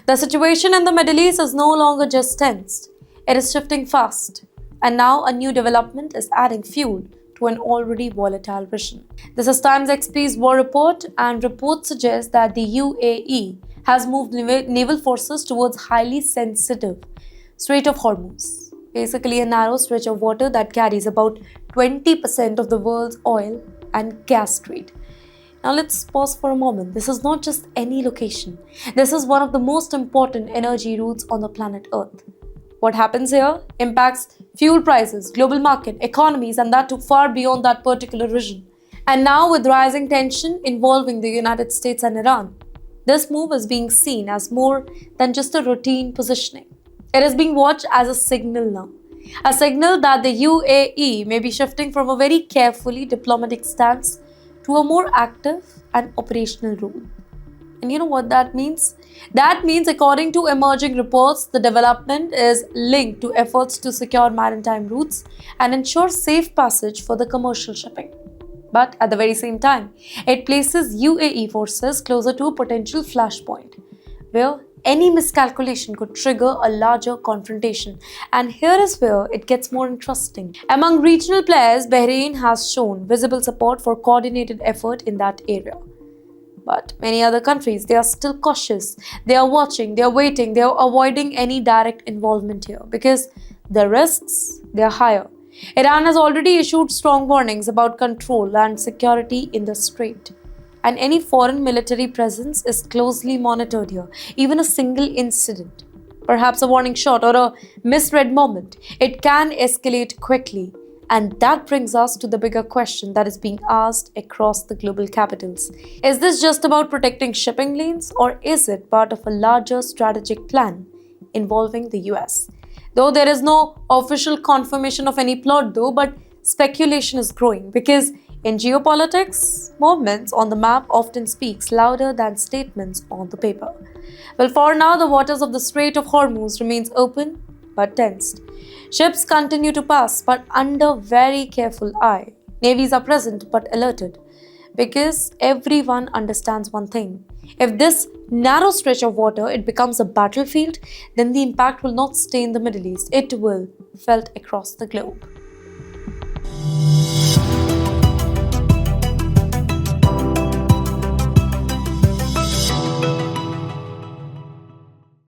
The situation in the Middle East is no longer just tensed, it is shifting fast. And now a new development is adding fuel to an already volatile region. This is TimesXP's war report, and reports suggest that the UAE has moved naval forces towards highly sensitive Strait of Hormuz, basically a narrow stretch of water that carries about 20% of the world's oil and gas trade. Now let's pause for a moment. This is not just any location. This is one of the most important energy routes on the planet Earth. What happens here impacts fuel prices, global market, economies, and that too far beyond that particular region. And now with rising tension involving the United States and Iran, this move is being seen as more than just a routine positioning. It is being watched as a signal now. A signal that the UAE may be shifting from a very carefully diplomatic stance to a more active and operational role. And you know what that means? That means, according to emerging reports, the development is linked to efforts to secure maritime routes and ensure safe passage for the commercial shipping. But at the very same time, it places UAE forces closer to a potential flashpoint, where any miscalculation could trigger a larger confrontation. And here is where it gets more interesting. Among regional players, Bahrain has shown visible support for coordinated effort in that area. But many other countries, they are still cautious. They are watching, they are waiting, they are avoiding any direct involvement here because the risks, they are higher. Iran has already issued strong warnings about control and security in the strait. And any foreign military presence is closely monitored here. Even a single incident, perhaps a warning shot or a misread moment, it can escalate quickly. And that brings us to the bigger question that is being asked across the global capitals. Is this just about protecting shipping lanes, or is it part of a larger strategic plan involving the US? Though there is no official confirmation of any plot but speculation is growing because in geopolitics, movements on the map often speaks louder than statements on the paper. Well, for now, the waters of the Strait of Hormuz remains open but tensed. Ships continue to pass, but under very careful eye. Navies are present but alerted, because everyone understands one thing. If this narrow stretch of water it becomes a battlefield, then the impact will not stay in the Middle East. It will felt across the globe.